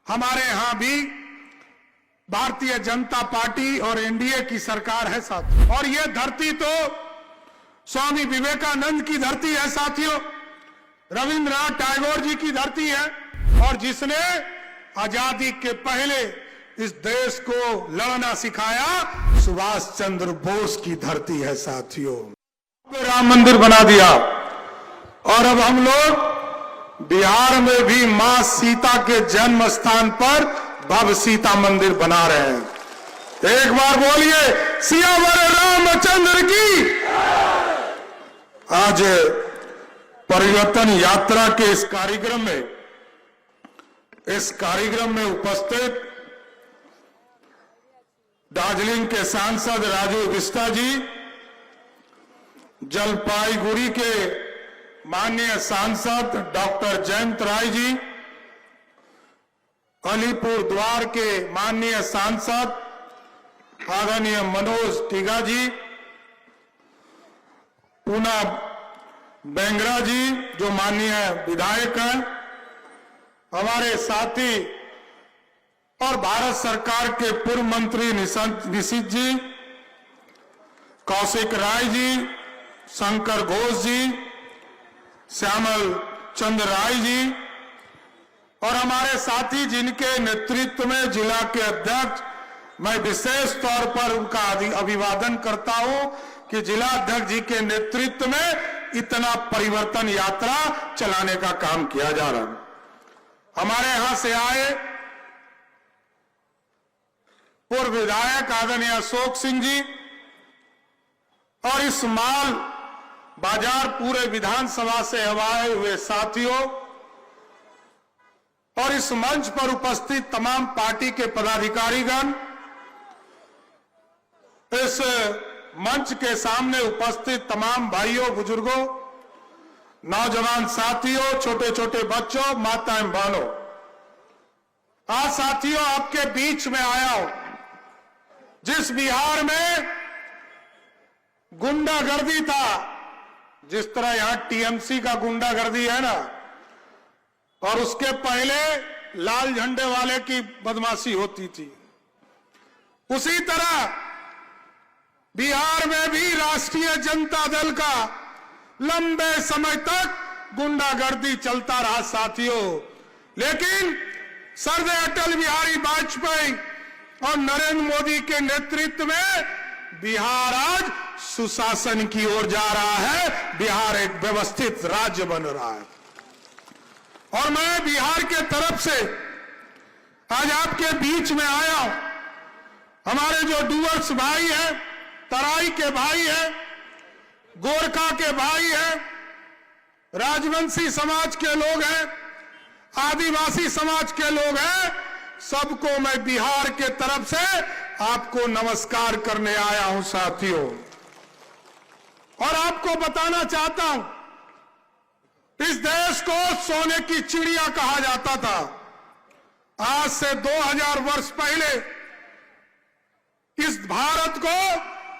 हमारे यहां भी भारतीय जनता पार्टी और एनडीए की सरकार है साथियों। और ये धरती तो स्वामी विवेकानंद की धरती है साथियों, रविंद्रनाथ टैगोर जी की धरती है, और जिसने आजादी के पहले इस देश को लड़ना सिखाया सुभाष चंद्र बोस की धरती है साथियों। राम मंदिर बना दिया और अब हम लोग बिहार में भी मां सीता के जन्म स्थान पर भव्य सीता मंदिर बना रहे हैं। एक बार बोलिए सियावर रामचंद्र की। आज परिवर्तन यात्रा के इस कार्यक्रम में उपस्थित दार्जिलिंग के सांसद राजू बिस्टा जी, जलपाईगुड़ी के माननीय सांसद डॉक्टर जयंत राय जी, अलीपुर द्वार के माननीय सांसद आदरणीय मनोज टीगा जी, पूना बेंगरा जी जो माननीय विधायक हैं, हमारे साथी और भारत सरकार के पूर्व मंत्री निशित जी, कौशिक राय जी, शंकर घोष जी, श्यामल चंद्र राय जी और हमारे साथी जिनके नेतृत्व में जिला के अध्यक्ष, मैं विशेष तौर पर उनका अभिवादन करता हूं कि जिला अध्यक्ष जी के नेतृत्व में इतना परिवर्तन यात्रा चलाने का काम किया जा रहा है। हमारे यहां से आए पूर्व विधायक आदरणीय अशोक सिंह जी और इस माल बाजार पूरे विधानसभा से आए हुए साथियों और इस मंच पर उपस्थित तमाम पार्टी के पदाधिकारीगण, इस मंच के सामने उपस्थित तमाम भाइयों बुजुर्गों, नौजवान साथियों, छोटे छोटे बच्चों, माताएं बहनों, आज साथियों आपके बीच में आया हूं। जिस बिहार में गुंडागर्दी था, जिस तरह यहां टीएमसी का गुंडागर्दी है ना, और उसके पहले लाल झंडे वाले की बदमाशी होती थी, उसी तरह बिहार में भी राष्ट्रीय जनता दल का लंबे समय तक गुंडागर्दी चलता रहा साथियों। लेकिन सरदार अटल बिहारी वाजपेयी और नरेंद्र मोदी के नेतृत्व में बिहार आज सुशासन की ओर जा रहा है, बिहार एक व्यवस्थित राज्य बन रहा है। और मैं बिहार के तरफ से आज आपके बीच में आया हूं। हमारे जो डुअर्स भाई हैं, तराई के भाई हैं, गोरखा के भाई हैं, राजवंशी समाज के लोग हैं, आदिवासी समाज के लोग हैं, सबको मैं बिहार के तरफ से आपको नमस्कार करने आया हूं साथियों। और आपको बताना चाहता हूं, इस देश को सोने की चिड़िया कहा जाता था। आज से 2000 वर्ष पहले इस भारत को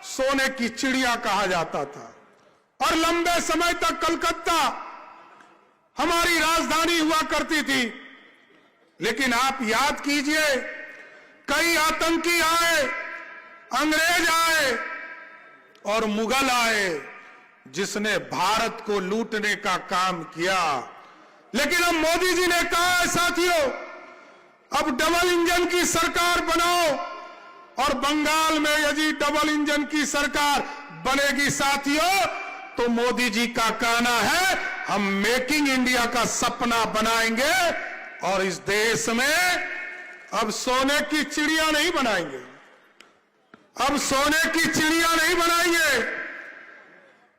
सोने की चिड़िया कहा जाता था और लंबे समय तक कलकत्ता हमारी राजधानी हुआ करती थी। लेकिन आप याद कीजिए, कई आतंकी आए, अंग्रेज आए और मुगल आए, जिसने भारत को लूटने का काम किया। लेकिन अब मोदी जी ने कहा है साथियों, अब डबल इंजन की सरकार बनाओ, और बंगाल में यदि डबल इंजन की सरकार बनेगी साथियों, तो मोदी जी का कहना है हम मेकिंग इंडिया का सपना बनाएंगे और इस देश में अब सोने की चिड़िया नहीं बनाएंगे, अब सोने की चिड़िया नहीं बनाएंगे,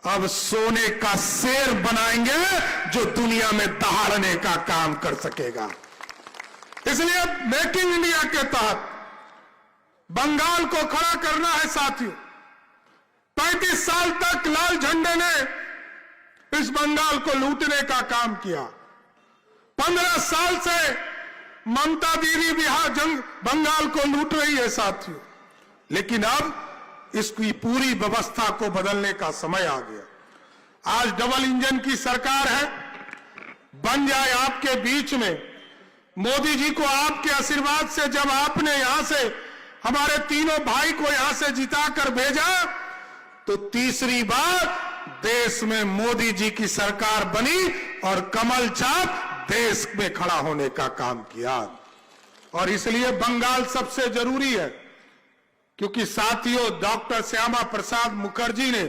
अब सोने का शेर बनाएंगे जो दुनिया में दहाड़ने का काम कर सकेगा। इसलिए मेकिंग इंडिया के तहत बंगाल को खड़ा करना है साथियों। 35 साल तक लाल झंडे ने इस बंगाल को लूटने का काम किया। 15 साल से ममता दीदी बंगाल को लूट रही है साथियों। लेकिन अब इसकी पूरी व्यवस्था को बदलने का समय आ गया। आज डबल इंजन की सरकार है, बन जाए आपके बीच में मोदी जी को आपके आशीर्वाद से जब आपने यहां से हमारे तीनों भाई को यहां से जिताकर भेजा तो तीसरी बार देश में मोदी जी की सरकार बनी और कमल छाप देश में खड़ा होने का काम किया। और इसलिए बंगाल सबसे जरूरी है, क्योंकि साथियों डॉक्टर श्यामा प्रसाद मुखर्जी ने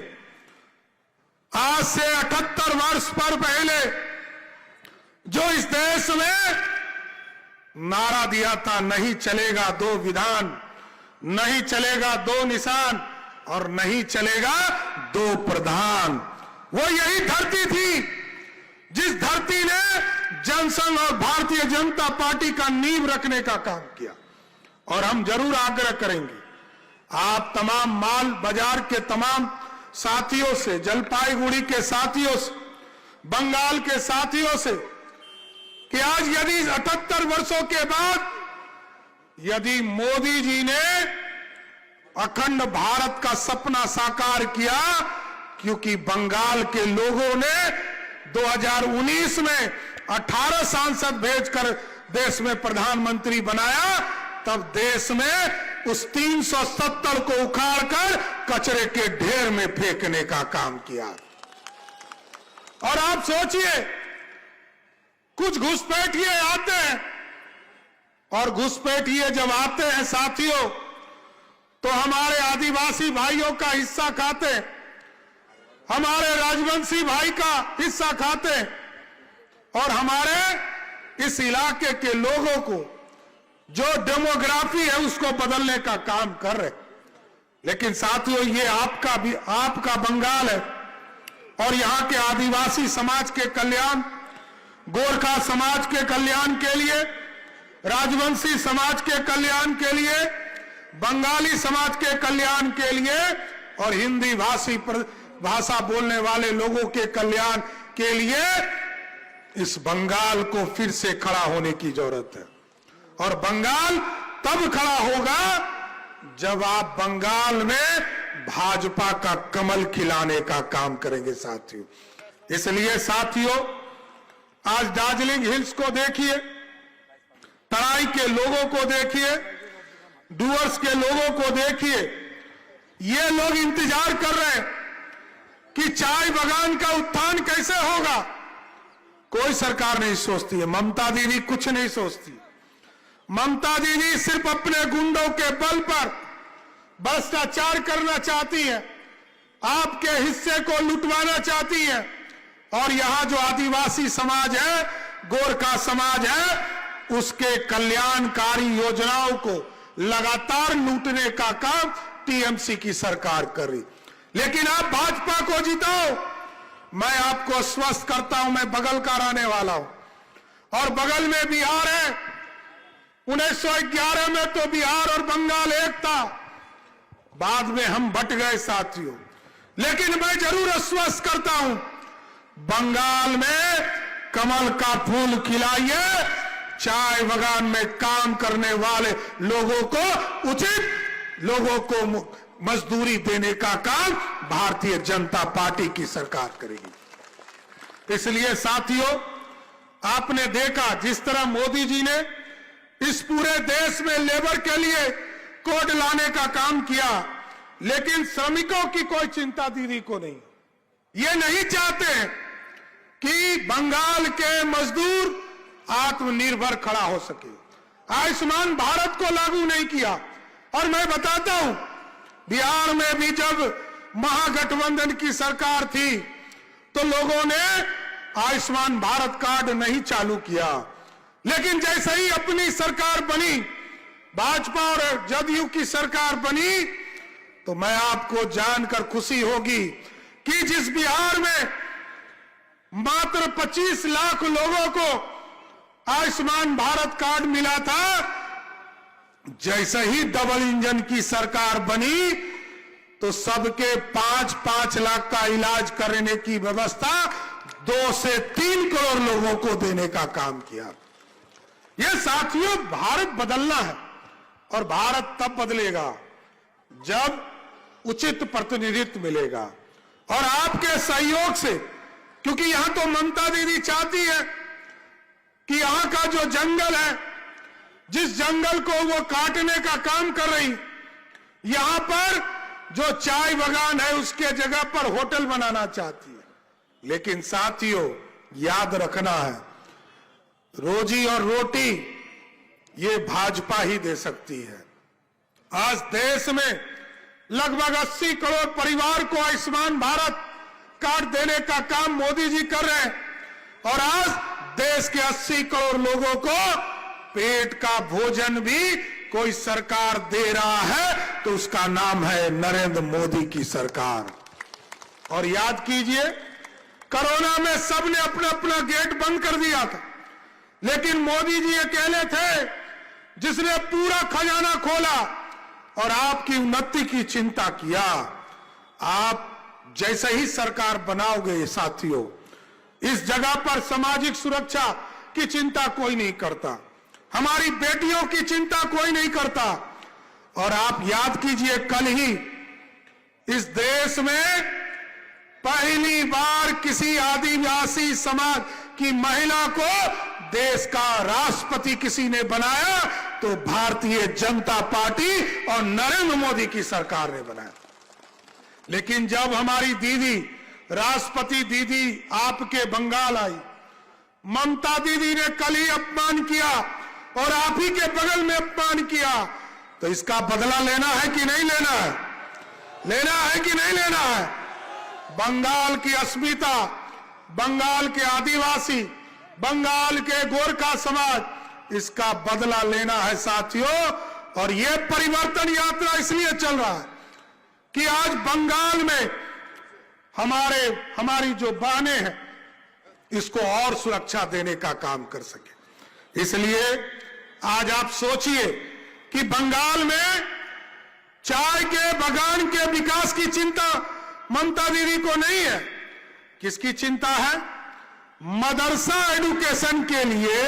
आज से 78 वर्ष पर पहले जो इस देश में नारा दिया था, नहीं चलेगा दो विधान, नहीं चलेगा दो निशान और नहीं चलेगा दो प्रधान, वो यही धरती थी जिस धरती ने जनसंघ और भारतीय जनता पार्टी का नींव रखने का काम किया। और हम जरूर आग्रह करेंगे आप तमाम माल बाजार के तमाम साथियों से, जलपाईगुड़ी के साथियों से, बंगाल के साथियों से कि आज यदि 78 वर्षों के बाद यदि मोदी जी ने अखंड भारत का सपना साकार किया, क्योंकि बंगाल के लोगों ने 2019 में 18 सांसद भेजकर देश में प्रधानमंत्री बनाया, तब देश में उस 370 को उखाड़कर कचरे के ढेर में फेंकने का काम किया। और आप सोचिए, कुछ घुसपैठिए आते हैं और घुसपैठिए जब आते हैं साथियों तो हमारे आदिवासी भाइयों का हिस्सा खाते हैं, हमारे राजवंशी भाई का हिस्सा खाते हैं और हमारे इस इलाके के लोगों को जो डेमोग्राफी है उसको बदलने का काम कर रहे। लेकिन साथियों ये आपका बंगाल है और यहां के आदिवासी समाज के कल्याण, गोरखा समाज के कल्याण के लिए, राजवंशी समाज के कल्याण के लिए, बंगाली समाज के कल्याण के लिए और हिंदी भाषा बोलने वाले लोगों के कल्याण के लिए इस बंगाल को फिर से खड़ा होने की जरूरत है। और बंगाल तब खड़ा होगा जब आप बंगाल में भाजपा का कमल खिलाने का काम करेंगे साथियों। इसलिए साथियों आज दार्जिलिंग हिल्स को देखिए, तराई के लोगों को देखिए, डुअर्स के लोगों को देखिए, ये लोग इंतजार कर रहे हैं कि चाय बागान का उत्थान कैसे होगा। कोई सरकार नहीं सोचती है, ममता दीदी कुछ नहीं सोचती। ममता दीदी सिर्फ अपने गुंडों के बल पर भ्रष्टाचार करना चाहती है, आपके हिस्से को लुटवाना चाहती है और यहां जो आदिवासी समाज है, गोरखा समाज है, उसके कल्याणकारी योजनाओं को लगातार लूटने का काम टीएमसी की सरकार कर रही। लेकिन आप भाजपा को जिताओ, मैं आपको आश्वस्त करता हूं, मैं बगल का रहने वाला हूं और बगल में बिहार है। 1911 में तो बिहार और बंगाल एक था, बाद में हम बट गए साथियों। लेकिन मैं जरूर आश्वस्त करता हूं, बंगाल में कमल का फूल खिलाइए, चाय बागान में काम करने वाले लोगों को उचित लोगों को मजदूरी देने का काम भारतीय जनता पार्टी की सरकार करेगी। इसलिए साथियों आपने देखा जिस तरह मोदी जी ने इस पूरे देश में लेबर के लिए कोड लाने का काम किया, लेकिन श्रमिकों की कोई चिंता दीदी को नहीं। ये नहीं चाहते कि बंगाल के मजदूर आत्मनिर्भर खड़ा हो सके। आयुष्मान भारत को लागू नहीं किया। और मैं बताता हूं, बिहार में भी जब महागठबंधन की सरकार थी तो लोगों ने आयुष्मान भारत कार्ड नहीं चालू किया, लेकिन जैसे ही अपनी सरकार बनी, भाजपा और जदयू की सरकार बनी, तो मैं आपको जानकर खुशी होगी कि जिस बिहार में मात्र 25 लाख लोगों को आयुष्मान भारत कार्ड मिला था, जैसे ही डबल इंजन की सरकार बनी तो सबके 5-5 लाख का इलाज करने की व्यवस्था 2 से 3 करोड़ लोगों को देने का काम किया। यह साथियों भारत बदलना है और भारत तब बदलेगा जब उचित प्रतिनिधित्व मिलेगा और आपके सहयोग से, क्योंकि यहां तो ममता दीदी चाहती है कि यहां का का जो जंगल है, जिस जंगल को वो काटने का काम कर रही, यहां पर जो चाय बागान है उसके जगह पर होटल बनाना चाहती है। लेकिन साथियों, याद रखना है, रोजी और रोटी ये भाजपा ही दे सकती है। आज देश में लगभग 80 करोड़ परिवार को आयुष्मान भारत कार्ड देने का काम मोदी जी कर रहे हैं, और आज देश के 80 करोड़ लोगों को पेट का भोजन भी कोई सरकार दे रहा है, तो उसका नाम है नरेंद्र मोदी की सरकार। और याद कीजिए, कोरोना में सबने अपना अपना गेट बंद कर दिया था, लेकिन मोदी जी अकेले थे जिसने पूरा खजाना खोला और आपकी उन्नति की चिंता किया। आप जैसे ही सरकार बनाओगे साथियों, इस जगह पर सामाजिक सुरक्षा की चिंता कोई नहीं करता, हमारी बेटियों की चिंता कोई नहीं करता। और आप याद कीजिए, कल ही इस देश में पहली बार किसी आदिवासी समाज की महिला को देश का राष्ट्रपति किसी ने बनाया, तो भारतीय जनता पार्टी और नरेंद्र मोदी की सरकार ने बनाया। लेकिन जब हमारी दीदी, राष्ट्रपति दीदी आपके बंगाल आई, ममता दीदी ने कल ही अपमान किया और आप ही के बगल में अपमान किया, तो इसका बदला लेना है कि नहीं लेना है? लेना है कि नहीं लेना है? बंगाल की अस्मिता, बंगाल के आदिवासी, बंगाल के गोरखा समाज, इसका बदला लेना है साथियों। और यह परिवर्तन यात्रा इसलिए चल रहा है कि आज बंगाल में हमारी जो बहनें हैं, इसको और सुरक्षा देने का काम कर सके। इसलिए आज आप सोचिए कि बंगाल में चाय के बागान के विकास की चिंता ममता दीदी को नहीं है। किसकी चिंता है? मदरसा एजुकेशन के लिए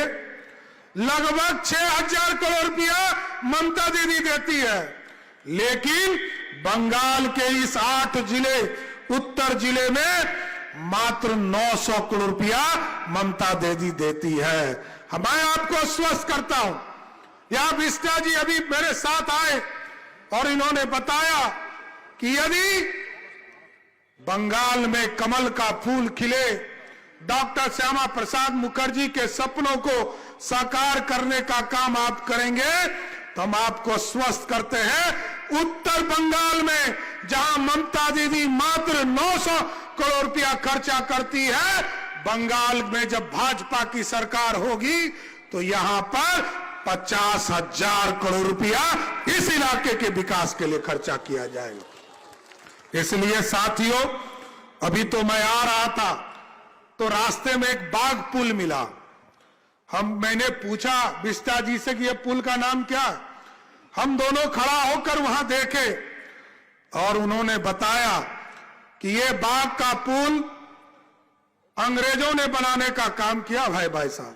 लगभग 6,000 करोड़ रुपया ममता दीदी देती है, लेकिन बंगाल के इस 8 जिले, उत्तर जिले में मात्र 900 करोड़ रुपया ममता दीदी देती है। मैं आपको आश्वस्त करता हूं, यहां बिष्टा जी अभी मेरे साथ आए और इन्होंने बताया कि यदि बंगाल में कमल का फूल खिले, डॉक्टर श्यामा प्रसाद मुखर्जी के सपनों को साकार करने का काम आप करेंगे, तो हम आपको स्वस्थ करते हैं, उत्तर बंगाल में जहां ममता दीदी मात्र 900 करोड़ रुपया खर्चा करती है, बंगाल में जब भाजपा की सरकार होगी तो यहां पर 50,000 करोड़ रुपया इस इलाके के विकास के लिए खर्चा किया जाएगा। इसलिए साथियों, अभी तो मैं आ रहा था तो रास्ते में एक बाघ पुल मिला। मैंने पूछा बिष्टा जी से कि ये पुल का नाम क्या है। हम दोनों खड़ा होकर वहां देखे और उन्होंने बताया कि ये बाघ का पुल अंग्रेजों ने बनाने का काम किया भाई साहब,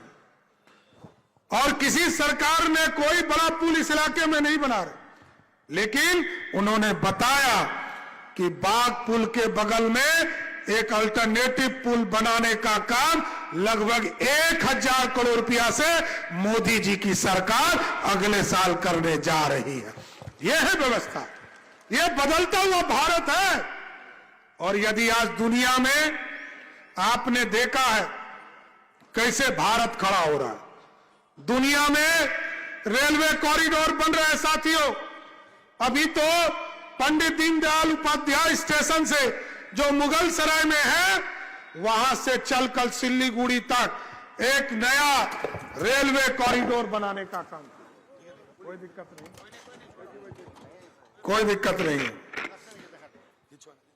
और किसी सरकार ने कोई बड़ा पुल इस इलाके में नहीं बना रहे। लेकिन उन्होंने बताया कि बाघ पुल के बगल में एक अल्टरनेटिव पुल बनाने का काम लगभग 1,000 करोड़ रुपया से मोदी जी की सरकार अगले साल करने जा रही है। यह है व्यवस्था, यह बदलता हुआ भारत है। और यदि आज दुनिया में आपने देखा है कैसे भारत खड़ा हो रहा है, दुनिया में रेलवे कॉरिडोर बन रहे हैं साथियों। अभी तो पंडित दीनदयाल उपाध्याय स्टेशन से जो मुगल सराय में है, वहां से चलकर सिल्लीगुड़ी तक एक नया रेलवे कॉरिडोर बनाने का काम। कोई दिक्कत नहीं, कोई दिक्कत नहीं है।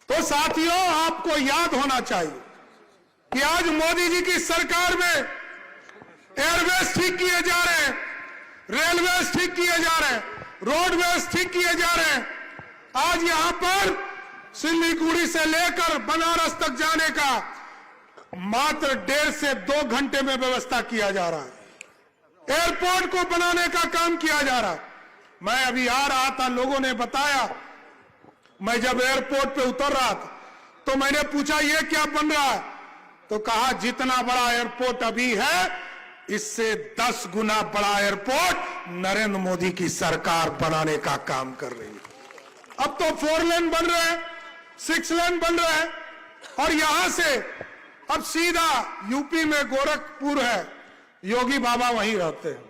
तो साथियों, आपको याद होना चाहिए कि आज मोदी जी की सरकार में एयरवेज ठीक किए जा रहे हैं, रेलवेज ठीक किए जा रहे हैं, रोडवेज ठीक किए जा रहे हैं। आज यहां पर सिल्लीगुड़ी से लेकर बनारस तक जाने का मात्र 1.5 से 2 घंटे में व्यवस्था किया जा रहा है। एयरपोर्ट को बनाने का काम किया जा रहा है। मैं अभी आ रहा था, लोगों ने बताया, मैं जब एयरपोर्ट पे उतर रहा था तो मैंने पूछा ये क्या बन रहा है, तो कहा जितना बड़ा एयरपोर्ट अभी है इससे 10 गुना बड़ा एयरपोर्ट नरेंद्र मोदी की सरकार बनाने का काम कर रही है। अब तो 4 लेन बन रहे हैं, 6 लेन बन रहे हैं, और यहां से अब सीधा यूपी में गोरखपुर है, योगी बाबा वहीं रहते हैं,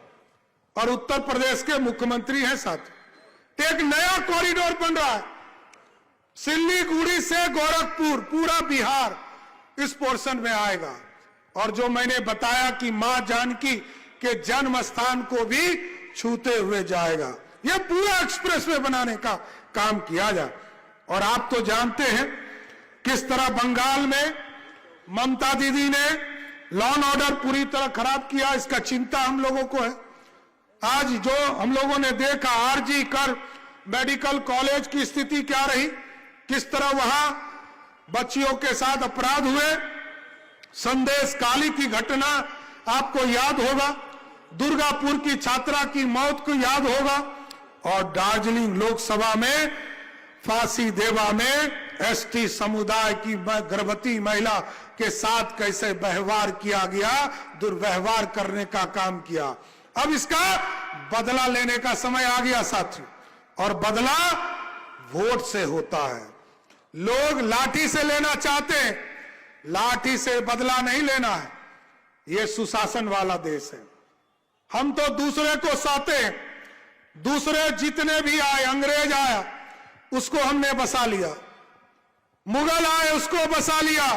और उत्तर प्रदेश के मुख्यमंत्री हैं साथ। एक नया कॉरिडोर बन रहा है, सिल्लीगुड़ी से गोरखपुर, पूरा बिहार इस पोर्शन में आएगा। और जो मैंने बताया कि मां जानकी के जन्म स्थान को भी छूते हुए जाएगा, यह पूरा एक्सप्रेसवे बनाने का काम किया जाए। और आप तो जानते हैं किस तरह बंगाल में ममता दीदी ने लॉ एंड ऑर्डर पूरी तरह खराब किया, इसका चिंता हम लोगों को है। आज जो हम लोगों ने देखा आरजी कर मेडिकल कॉलेज की स्थिति क्या रही, किस तरह वहां बच्चियों के साथ अपराध हुए, संदेश काली की घटना आपको याद होगा, दुर्गापुर की छात्रा की मौत को याद होगा, और दार्जिलिंग लोकसभा में फांसी देवा में एसटी समुदाय की गर्भवती महिला के साथ कैसे व्यवहार किया गया, दुर्व्यवहार करने का काम किया। अब इसका बदला लेने का समय आ गया साथियों, और बदला वोट से होता है। लोग लाठी से लेना चाहते हैं, लाठी से बदला नहीं लेना है। यह सुशासन वाला देश है। हम तो दूसरे को साते हैं, दूसरे जितने भी आए, अंग्रेज आया उसको हमने बसा लिया, मुगल आए उसको बसा लिया,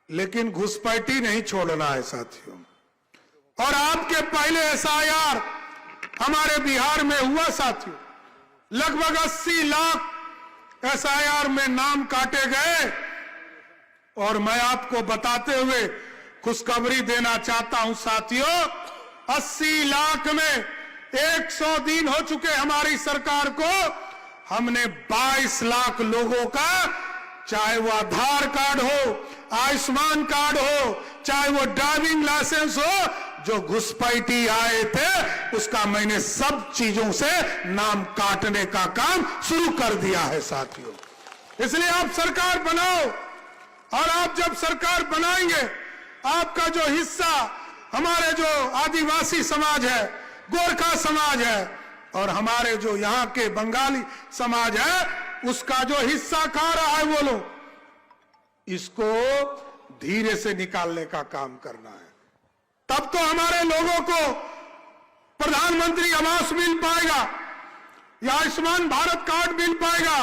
लेकिन घुसपैठी नहीं छोड़ना है साथियों। और आपके पहले एसआईआर हमारे बिहार में हुआ साथियों, लगभग 80 लाख एसआईआर में नाम काटे गए। और मैं आपको बताते हुए खुशखबरी देना चाहता हूं साथियों, 80 लाख में 100 दिन हो चुके हमारी सरकार को। हमने 22 लाख लोगों का, चाहे वो आधार कार्ड हो, आयुष्मान कार्ड हो, चाहे वो ड्राइविंग लाइसेंस हो, जो घुसपैठी आए थे उसका मैंने सब चीजों से नाम काटने का काम शुरू कर दिया है साथियों। इसलिए आप सरकार बनाओ, और आप जब सरकार बनाएंगे, आपका जो हिस्सा हमारे जो आदिवासी समाज है, गोरखा समाज है, और हमारे जो यहाँ के बंगाली समाज है, उसका जो हिस्सा खा रहा है वो लोग, इसको धीरे से निकालने का काम करना है। तब तो हमारे लोगों को प्रधानमंत्री आवास मिल पाएगा, या आयुष्मान भारत कार्ड मिल पाएगा,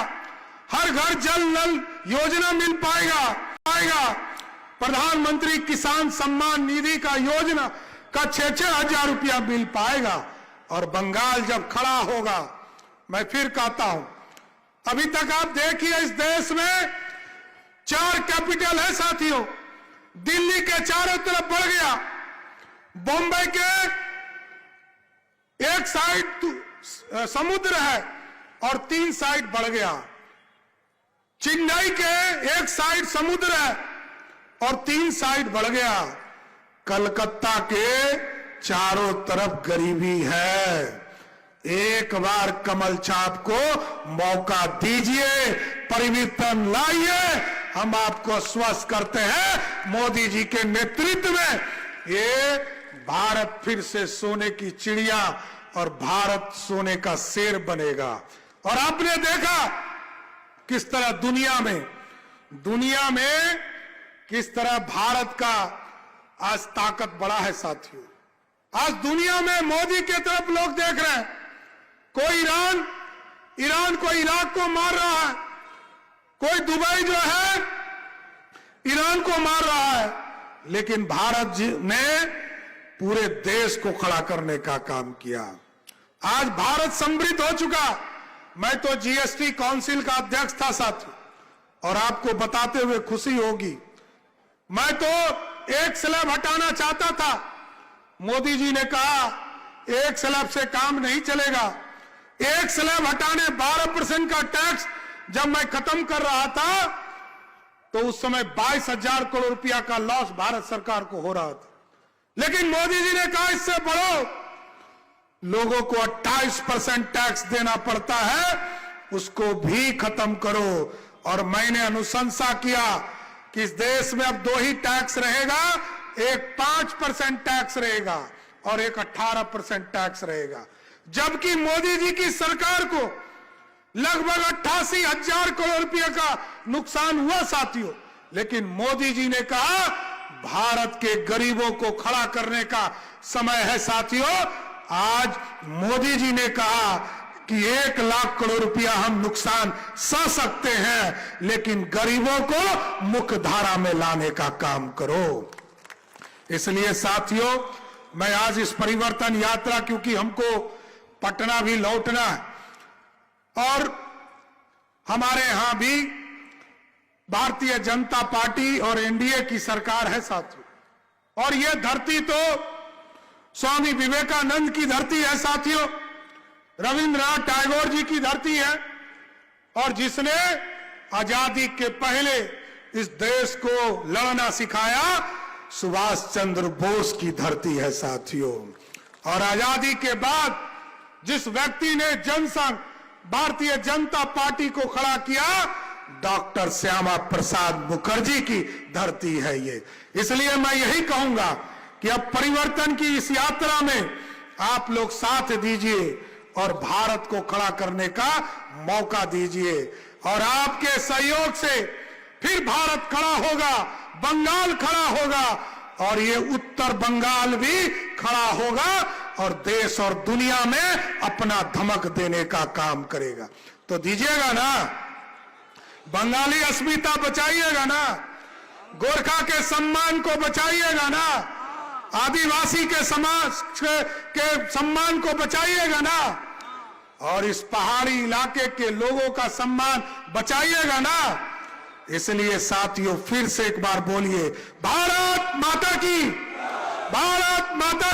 हर घर जल नल योजना मिल पाएगा, प्रधानमंत्री किसान सम्मान निधि का योजना का 6-6 हजार रुपया मिल पाएगा। और बंगाल जब खड़ा होगा, मैं फिर कहता हूं, अभी तक आप देखिए इस देश में 4 कैपिटल है साथियों, दिल्ली के चारों तरफ बढ़ गया, बॉम्बे के एक साइड समुद्र है और 3 साइड बढ़ गया, चेन्नई के एक साइड समुद्र है और 3 साइड बढ़ गया, कलकत्ता के चारों तरफ गरीबी है। एक बार कमल छाप को मौका दीजिए, परिवर्तन लाइए। हम आपको आश्वस्त करते हैं, मोदी जी के नेतृत्व में ये भारत फिर से सोने की चिड़िया और भारत सोने का शेर बनेगा। और आपने देखा किस तरह दुनिया में किस तरह भारत का आज ताकत बढ़ा है साथियों। आज दुनिया में मोदी के तरफ लोग देख रहे हैं, कोई ईरान को इराक को मार रहा है, कोई दुबई जो है ईरान को मार रहा है, लेकिन भारत जी ने पूरे देश को खड़ा करने का काम किया। आज भारत समृद्ध हो चुका। मैं तो जीएसटी काउंसिल का अध्यक्ष था साथियों, और आपको बताते हुए खुशी होगी, मैं तो एक स्लैब हटाना चाहता था। मोदी जी ने कहा एक स्लैब से काम नहीं चलेगा। एक स्लैब हटाने 12% का टैक्स जब मैं खत्म कर रहा था, तो उस समय 22,000 करोड़ रुपया का लॉस भारत सरकार को हो रहा था। लेकिन मोदी जी ने कहा इससे बढ़ो, लोगों को 28% टैक्स देना पड़ता है, उसको भी खत्म करो। और मैंने अनुशंसा किया कि इस देश में अब 2 ही टैक्स रहेगा, एक 5% टैक्स रहेगा और एक 18% टैक्स रहेगा। जबकि मोदी जी की सरकार को लगभग 88,000 करोड़ रुपए का नुकसान हुआ साथियों, लेकिन मोदी जी ने कहा भारत के गरीबों को खड़ा करने का समय है साथियों। आज मोदी जी ने कहा कि 1 लाख करोड़ रुपया हम नुकसान सह सकते हैं, लेकिन गरीबों को मुख्यधारा में लाने का काम करो। इसलिए साथियों, मैं आज इस परिवर्तन यात्रा, क्योंकि हमको पटना भी लौटना है और हमारे यहां भी भारतीय जनता पार्टी और एनडीए की सरकार है साथियों, और यह धरती तो स्वामी विवेकानंद की धरती है साथियों, रविंद्रनाथ टैगोर जी की धरती है, और जिसने आजादी के पहले इस देश को लड़ना सिखाया सुभाष चंद्र बोस की धरती है साथियों। और आजादी के बाद जिस व्यक्ति ने जनसंघ भारतीय जनता पार्टी को खड़ा किया, डॉक्टर श्यामा प्रसाद मुखर्जी की धरती है ये। इसलिए मैं यही कहूंगा कि अब परिवर्तन की इस यात्रा में आप लोग साथ दीजिए और भारत को खड़ा करने का मौका दीजिए, और आपके सहयोग से फिर भारत खड़ा होगा, बंगाल खड़ा होगा, और ये उत्तर बंगाल भी खड़ा होगा और देश और दुनिया में अपना धमक देने का काम करेगा। तो दीजिएगा ना, बंगाली अस्मिता बचाइएगा ना, गोरखा के सम्मान को बचाइएगा ना, आदिवासी के समाज के सम्मान को बचाइएगा ना, और इस पहाड़ी इलाके के लोगों का सम्मान बचाइएगा ना। इसलिए साथियों, फिर से एक बार बोलिए, भारत माता की, भारत माता